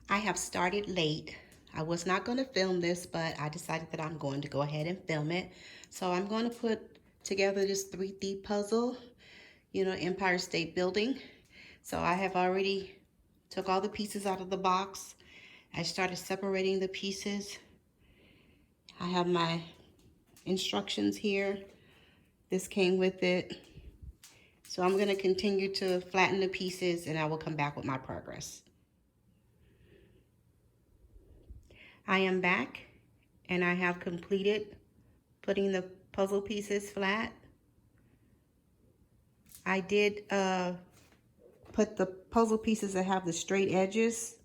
I have started late. I was not going to film this, but I decided that I'm going to go ahead and film it. So I'm going to put together this 3D puzzle, Empire State Building. So I have already took all the pieces out of the box. I started separating the pieces. I have my instructions here. This came with it. So I'm going to continue to flatten the pieces and I will come back with my progress. I am back and I have completed putting the puzzle pieces flat. I did put the puzzle pieces that have the straight edges.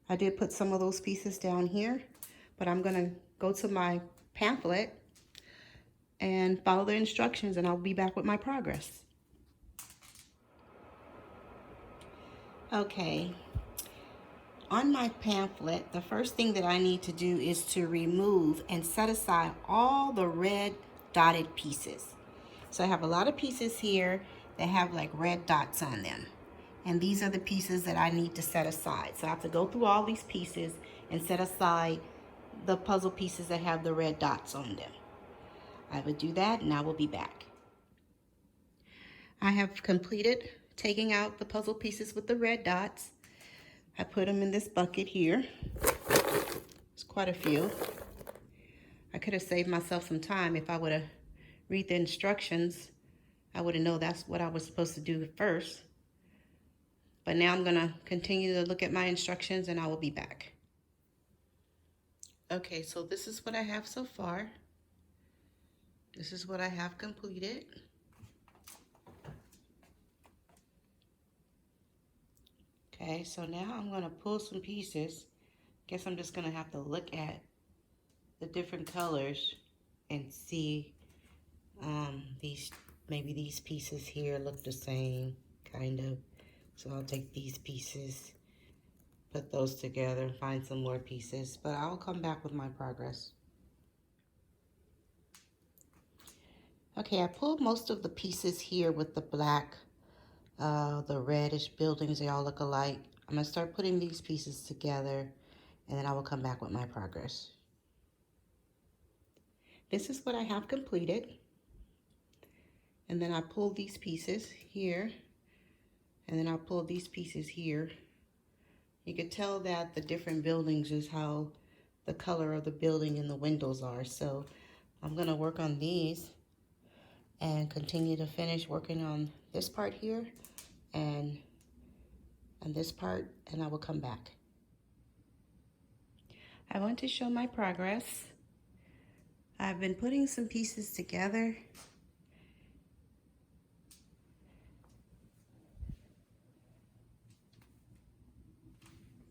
I did put some of those pieces down here, but I'm gonna go to my pamphlet and follow the instructions and I'll be back with my progress. Okay, on my pamphlet, the first thing that I need to do is to remove and set aside all the red dotted pieces. So I have a lot of pieces here that have like red dots on them. And these are the pieces that I need to set aside. So I have to go through all these pieces and set aside the puzzle pieces that have the red dots on them. I will do that and I will be back. I have completed taking out the puzzle pieces with the red dots. I put them in this bucket here. It's quite a few. I could have saved myself some time if I would have read the instructions. I would have known that's what I was supposed to do first. But now I'm gonna continue to look at my instructions and I will be back. Okay, so this is what I have so far. This is what I have completed. Okay, so now I'm gonna pull some pieces. Guess I'm just gonna have to look at the different colors and see maybe these pieces here look the same, kind of. So I'll take these pieces, put those together, and find some more pieces, but I'll come back with my progress. Okay, I pulled most of the pieces here with the black, the reddish buildings, they all look alike. I'm gonna start putting these pieces together and then I will come back with my progress. This is what I have completed. And then I pull these pieces here, and then I'll pull these pieces here. You could tell that the different buildings is how the color of the building and the windows are. So I'm gonna work on these and continue to finish working on this part here and this part, and I will come back. I want to show my progress. I've been putting some pieces together.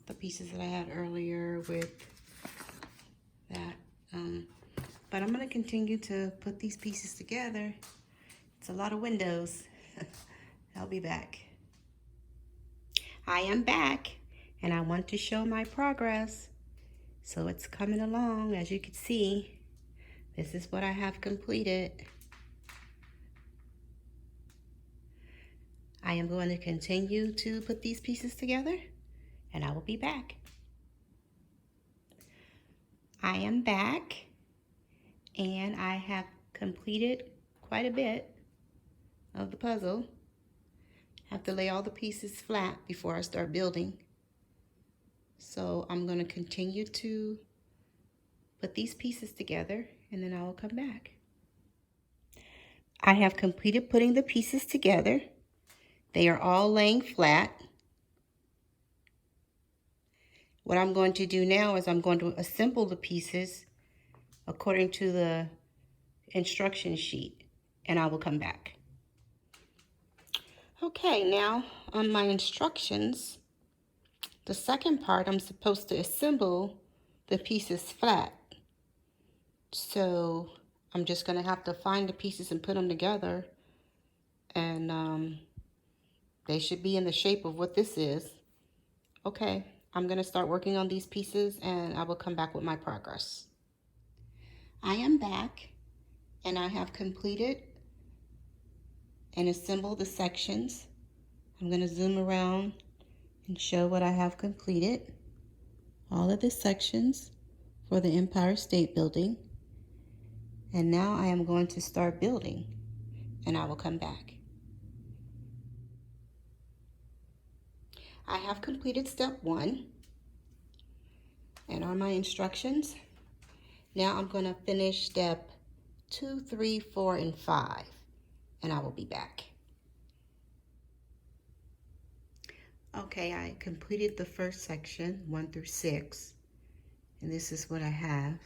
The pieces that I had earlier with that. But I'm gonna continue to put these pieces together. It's a lot of windows. I'll be back. I am back and I want to show my progress. So it's coming along, as you can see. This is what I have completed. I am going to continue to put these pieces together and I will be back. I am back and I have completed quite a bit of the puzzle. I have to lay all the pieces flat before I start building. So I'm going to continue to put these pieces together and then I will come back. I have completed putting the pieces together. They are all laying flat. What I'm going to do now is I'm going to assemble the pieces according to the instruction sheet and I will come back. Okay, now on my instructions, the second part I'm supposed to assemble the pieces flat. So I'm just gonna have to find the pieces and put them together and they should be in the shape of what this is. Okay, I'm gonna start working on these pieces and I will come back with my progress. I am back and I have completed and assembled the sections. I'm gonna zoom around and show what I have completed. all of the sections for the Empire State Building. And now I am going to start building, and I will come back. I have completed step 1, and on my instructions, now I'm going to finish step 2, 3, 4, and 5, and I will be back. Okay, I completed the first section, 1 through 6, and this is what I have.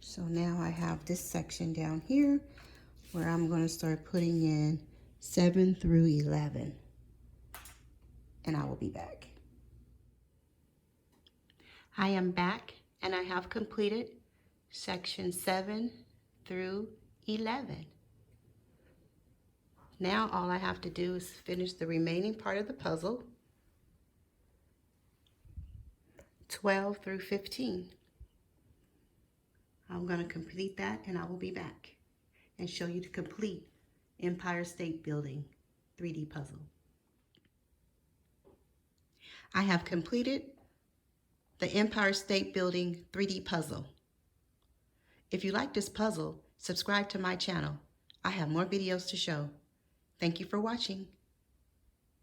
So now I have this section down here where I'm going to start putting in 7 through 11, and I will be back. I am back, and I have completed section 7 through 11. Now all I have to do is finish the remaining part of the puzzle, 12 through 15. I'm going to complete that, and I will be back and show you the complete Empire State Building 3D puzzle. I have completed the Empire State Building 3D puzzle. If you like this puzzle, subscribe to my channel. I have more videos to show. Thank you for watching.